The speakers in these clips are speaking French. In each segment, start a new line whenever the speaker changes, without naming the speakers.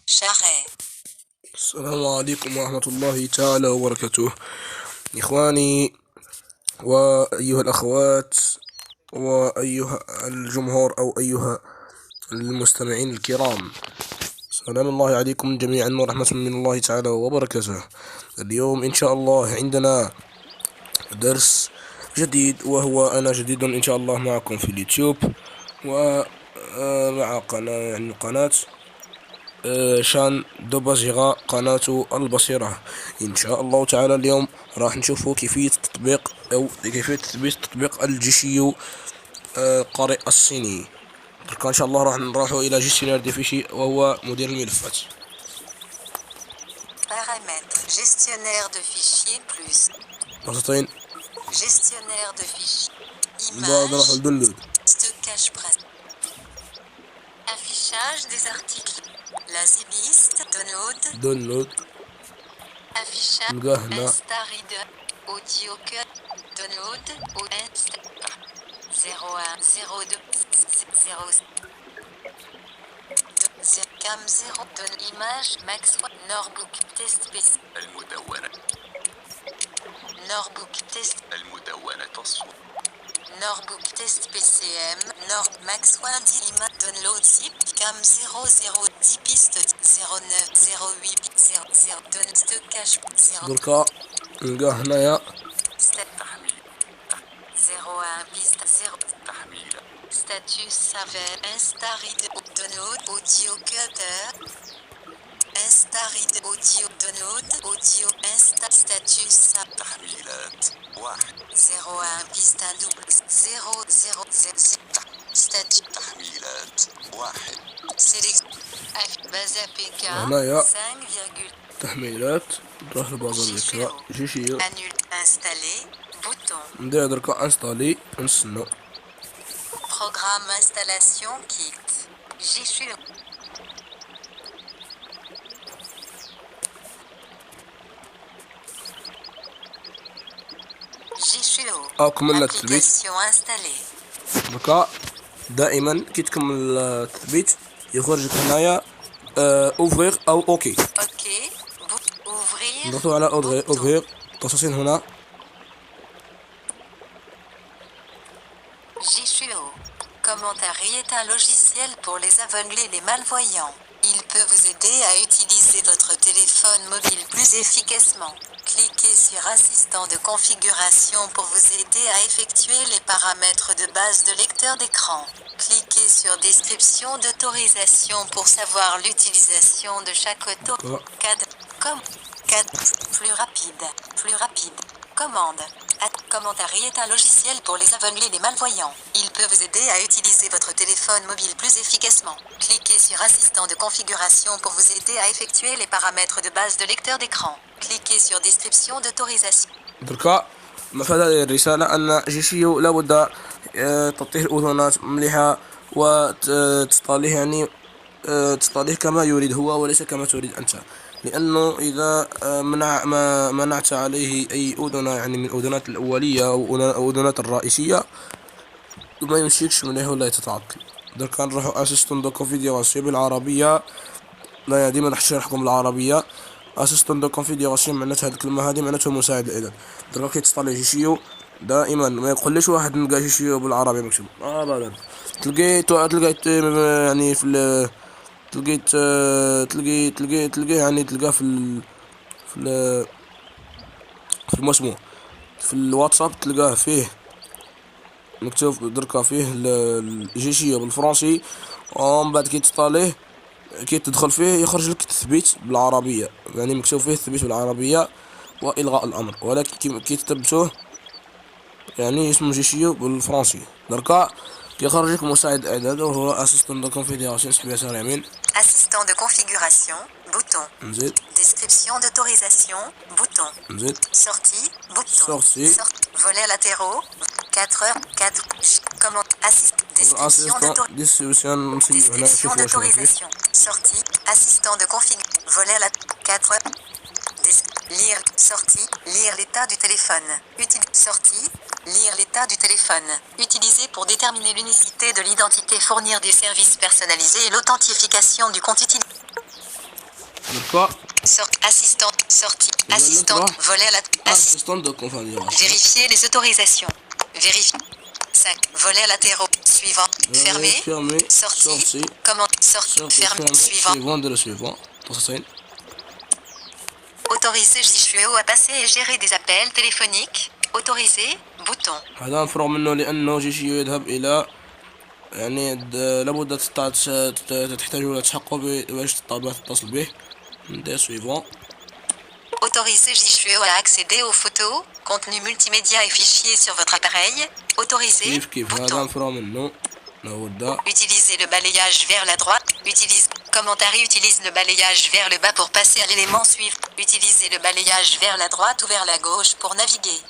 Charret.
السلام عليكم ورحمة الله تعالى وبركاته. إخواني وأيها الأخوات وأيها الجمهور أو أيها المستمعين الكرام، سلام الله عليكم جميعا ورحمة من الله تعالى وبركاته. اليوم إن شاء الله عندنا درس جديد، وهو أنا جديد إن شاء الله معكم في اليوتيوب ومع قناة شان دو بازيغا، قناة البصيرة. إن شاء الله تعالى اليوم راح نشوفوا كيفية تثبيت تطبيق الجيشيو قارئ الصيني. دركا إن شاء الله راح نروحوا إلى جيستيونير دي فيشي وهو مدير الملفات.
Paramètres. Gestionnaire de fichiers plus.
نقطتين.
Gestionnaire de fichiers.
نروح
Image.
للدونلود.
Stockage presse. Affichage des articles. La zibliste.
دونلود.
Affichage.
نلقاه هنا.
Insta Reader. Audio cut. Download. Insta. 01 02 0 cam 0 donne image max Norbook test PC
المدونة
Norbook test
المدونة الصوت
Norbook test PCM Nord max 1 10 image download zip cam 00 10 piste 09 08 00 donne stockage 0
دركا نلقاه هنايا.
تحميل
01 piste 0
تحميل
statut Saver Insta Reader download audio cutter Insta Reader audio download audio Insta statut Saver
تحميلات 1
01 piste double 0 0 0 statut
تحميلات 1
sélection base APK
هنايا
5,
تحميلات. نروح لبازار ذكرى جيشيو.
annule installer bouton
ندير دركا انستالي ونستناو.
programme installation kit Jichu
كملنا التثبيت.
application installée
دركا دائما كي تكمل التثبيت يخرجك هنايا اوفغيغ او اوكي.
ok ouvrir
نضغطوا على اوفغيغ تصاصين هنا.
Jichuo. Commentary est un logiciel pour les aveugles et les malvoyants. Il peut vous aider à utiliser votre téléphone mobile plus efficacement. Cliquez sur Assistant de configuration pour vous aider à effectuer les paramètres de base de lecteur d'écran. Cliquez sur Description d'autorisation pour savoir l'utilisation de chaque cadre. Plus rapide. Commande. Commentary est un logiciel pour les aveugles et les malvoyants. Il peut vous aider à utiliser votre téléphone mobile plus efficacement. Cliquez sur Assistant de configuration pour vous aider à effectuer les paramètres de base de lecteur d'écran. Cliquez sur Description d'autorisation.
دركا مفاد هذه الرسالة أن جيشيو لابد تطيه الأذونات مليحة وتصطاليه، يعني تصطاليه كما يريد هو وليس كما تريد أنت، لأنه إذا منعت عليه أي أذنة يعني من الأذنات الأولية أو أذنات الرئيسية ما يمشيكش مليح ولا يتعطل. دركا نروحو اسيستون دو كونفيغوراسيون بالعربية. لا ديما نشرحكم بالعربية. اسيستون دو كونفيغوراسيون معناتها هاد الكلمة هادي معناتها مساعد الإعداد. دركا كي تصطالي جيشيو دائما ما يقولش واحد نلقى جيشيو بالعربي مكتوب لا تلقي يعني في تلقي يعني تلقاه في المسموع في الواتساب، تلقاه فيه مكتوب دركا فيه الجيشية بالفرنسي، ومن بعد كي تطاليه كي تدخل فيه يخرج لك التثبيت بالعربية، يعني مكتوب فيه التثبيت بالعربية وإلغاء الأمر، ولكن كي تثبتوه يعني اسمه جيشيو بالفرنسي. دركا يخرج لك مساعد إعداد وهو اسيستون دو كونفيغوراسيون. سبيا سارع مين
Assistant de configuration, bouton.
نزيد.
Description d'autorisation, bouton.
نزيد.
Sortie, bouton.
Sortie.
Volets latéraux, 4 heures, 4. Comment assist. Description d'autorisation. Sortie, assistant de config. Volet lat. 4 heures. Lire, sortie, lire l'état du téléphone. Sortie, lire l'état du téléphone. Utilisé pour déterminer l'unicité de l'identité, fournir des services personnalisés et l'authentification du compte utilisé.
دركا
Assistant. Sortie.
va
Assistante.
mettre
Voler à la.
assistant de configuration.
Vérifier les autorisations. Vérifier. 5. Volets latéraux. Suivant. Fermé.
Fermé.
Sortie. Commande. Sortie. Fermé. Suivant.
Suivant de le suivant. 93.
Autoriser JHUO à passer et gérer des appels téléphoniques. Autoriser. Bouton.
هذا مفروغ منه لأنه جيشي يذهب إلى يعني لابد تحتاج إلى تحقق باش تتصل به. ندير suivant.
Autoriser JHUO à accéder aux photos, contenus multimédia et fichiers sur votre appareil. Autoriser.
كيف هذا
Bouton.
مفروغ منه. نبدأ.
Utilisez le balayage vers la droite. Utilise. Commentaire utilise le balayage vers le bas pour passer à l'élément suivant. Utilisez le balayage vers la droite ou vers la gauche pour naviguer.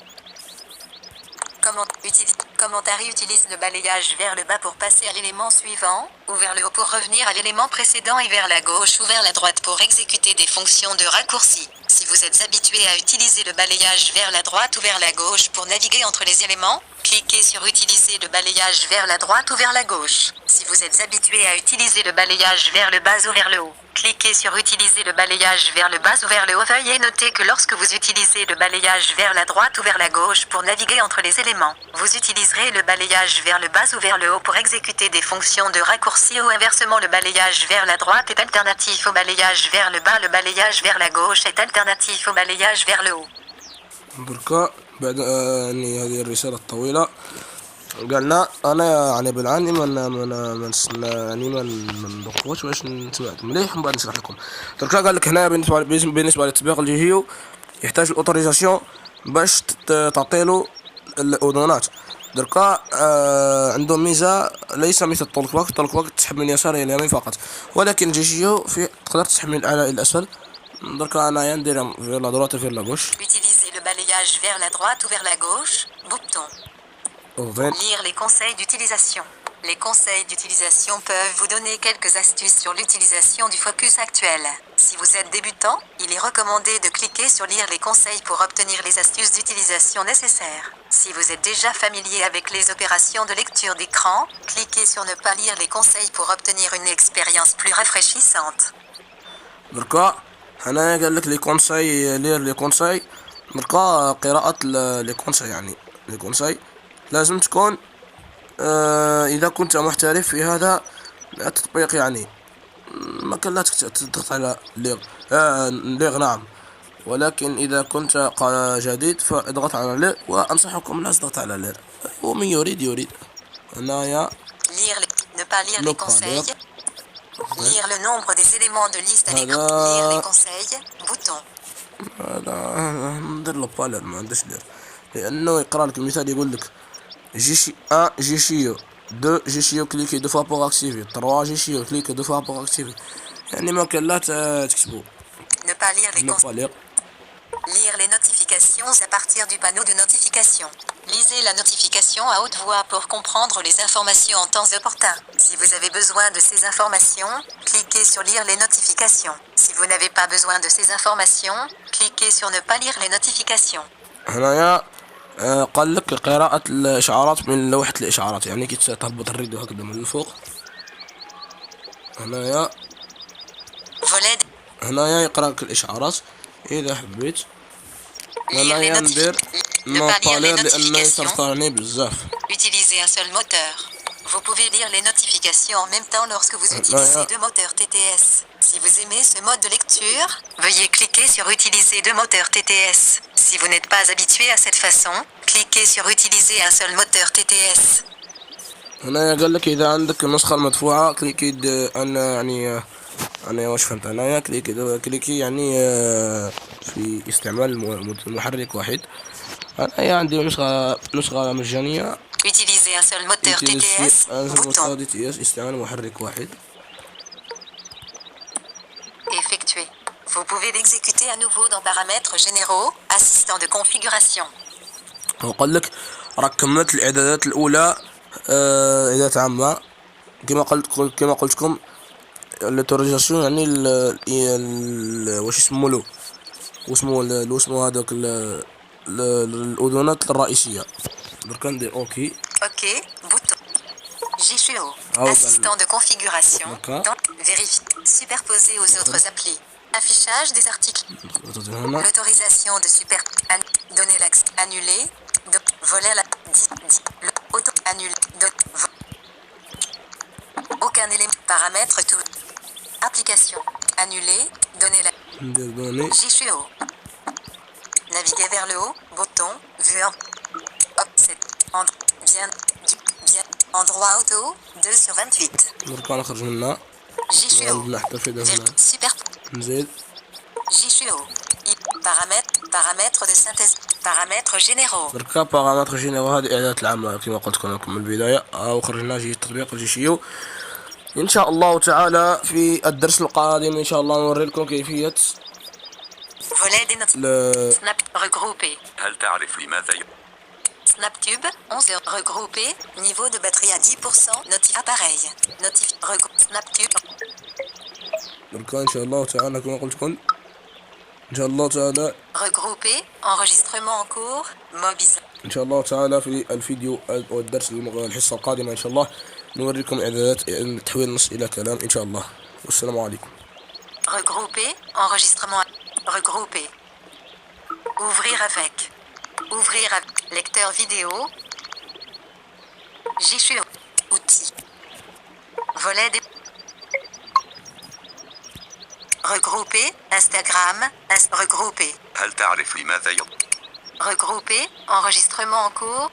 Commentaire utilise le balayage vers le bas pour passer à l'élément suivant, ou vers le haut pour revenir à l'élément précédent et vers la gauche ou vers la droite pour exécuter des fonctions de raccourci. Si vous êtes habitué à utiliser le balayage vers la droite ou vers la gauche pour naviguer entre les éléments, cliquez sur utiliser le balayage vers la droite ou vers la gauche. Si vous êtes habitué à utiliser le balayage vers le bas ou vers le haut, cliquez sur utiliser le balayage vers le bas ou vers le haut. Veuillez noter que lorsque vous utilisez le balayage vers la droite ou vers la gauche pour naviguer entre les éléments, vous utiliserez le balayage vers le bas ou vers le haut pour exécuter des fonctions de raccourci ou inversement le balayage vers la droite est alternatif au balayage vers le bas, le balayage vers la gauche est alternatif au balayage vers le haut.
دركا بعد يعني هذه الرسالة الطويلة قالنا انا يعني بالعاني من ندقوش باش نسمع مليح ومن بعد نشرح لكم. دركا قال لك هنا بالنسبة للتطبيق الجيهيو يحتاج الاوتوريزاسيون باش تعطيلو الاذونات. دركا عندهم ميزة ليس مثل طولك وقت تسحب من اليسار الى اليمين فقط، ولكن جيجيو في تقدر تسحب من الاعلى الى الاسفل. دركا انايا ندير في لا دروات في لا غوش.
Utilisez le balayage vers la droite ou vers la gauche. Bouton. Lire les conseils d'utilisation. Les conseils d'utilisation peuvent vous donner quelques astuces sur l'utilisation du focus actuel. Si vous êtes débutant, il est recommandé de cliquer sur lire les conseils pour obtenir les astuces d'utilisation nécessaires. Si vous êtes déjà familier avec les opérations de lecture d'écran, cliquez sur ne pas lire les conseils pour obtenir une expérience plus rafraîchissante.
دركا هنايا قال لك لي كونساي لير لي كونساي. دركا قراءة لي كونساي يعني لي كونساي لازم تكون اذا كنت محترف في هذا التطبيق يعني ما كان لا تضغط على ليغ نعم، ولكن اذا كنت جديد فاضغط على ليغ، وانصحكم لا تضغط على ليغ ومن يريد هنايا
Ne pas lire les conseils. Lire le nombre des éléments de liste à l'écran. Lire les conseils. Bouton.
هذا ندير له بالر ما عندش لير، لانه يقرا لك المثال يقول لك جيشي 1 جيشيو 2 جيشيو كليكي دو فوا بور اكتيفي 3 جيشيو كليكي دو فوا بور اكتيفي، يعني ما كان لا تكتبوا.
Ne pas lire les conseils. Lire les notifications à partir du panneau de notification. Lisez la notification à haute voix pour comprendre les informations en temps opportun. Si vous avez besoin de ces informations, cliquez sur lire les notifications. Si vous n'avez pas besoin de ces informations, cliquez sur ne pas lire les notifications.
هنايا قال لك قراءة الإشعارات من لوحة الإشعارات، يعني كي تهبط الريديو هكذا من الفوق. هنايا يقرا لك الإشعارات إذا حبيت. هنايا ندير نوطالير لأنه يسرطرني بزاف.
Utilisez un seul moteur. Vous pouvez lire les notifications en même temps lorsque vous utilisez deux moteurs TTS. Si vous aimez ce mode de lecture, veuillez cliquer sur utiliser deux moteurs TTS. Si vous n'êtes pas habitué à cette façon, cliquez sur utiliser un seul moteur TTS.
هنايا قال لك إذا عندك النسخة المدفوعة كليكي يعني أنا واش فهمت أنايا كليكي يعني في استعمال محرك واحد. أنا عندي نسخة مجانية.
Utilisez un seul moteur TTS. Bouton.
استعمال محرك واحد.
Effectué. Vous pouvez l'exécuter à nouveau dans paramètres généraux, assistant de configuration.
وقال لك راك كملت الإعدادات الأولى إعدادات عامة كما قلت لكم. الأوتوريزاسيون يعني واش يسمولو واسمو هذاك الأذونات الرئيسية. دركا ندير اوكي.
Ok, bouton. JHUO. Assistant de configuration. Vérifier. Superposer aux autres applis. Affichage des articles.
نضغط هنا.
L'autorisation de super. Donner l'accès. Annuler. Voler la. Auto. Annuler. Aucun élément. Paramètres tout. Application. Annuler. Donner la.
ندير دوني.
JCO. Naviguer vers le haut. Bouton. Vue en. Offset. Bien. Bien. Endroit auto. 2 sur 28.
دركا نخرج منها.
JCO.
عندنا حتى فايدة هنا.
Super.
نزيد.
JCO. Paramètres de synthèse. Paramètres généraux.
دركا باغامتر جينيرو هذه اعدادات العامة كما قلت لكم من البداية. وخرجنا جي تطبيق الجي شيو. ان شاء الله تعالى في الدرس القادم ان شاء الله نوري لكم كيفية
Volet des notes.
ل...
Snap regroupé.
هل تعرف لماذا
SnapTube 11 heures regroupé. Niveau de batterie à 10%. Notif appareil. Notif SnapTube.
دركا ان شاء الله تعالى كما قلت لكم ان شاء الله تعالى
Regroupé. Enregistrement en cours. Mobilisation.
ان شاء الله تعالى في الفيديو والدرس الحصة القادمة ان شاء الله نوريكم اعدادات تحويل النص الى كلام ان شاء الله. والسلام عليكم.
Regroupé. Enregistrement. Regroupé. Ouvrir avec. Ouvrir avec. Lecteur vidéo. JCO. Outils. Volet des. Regroupé. Instagram. Regroupé.
هل تعرف لماذا
Regroupé. Enregistrement en cours.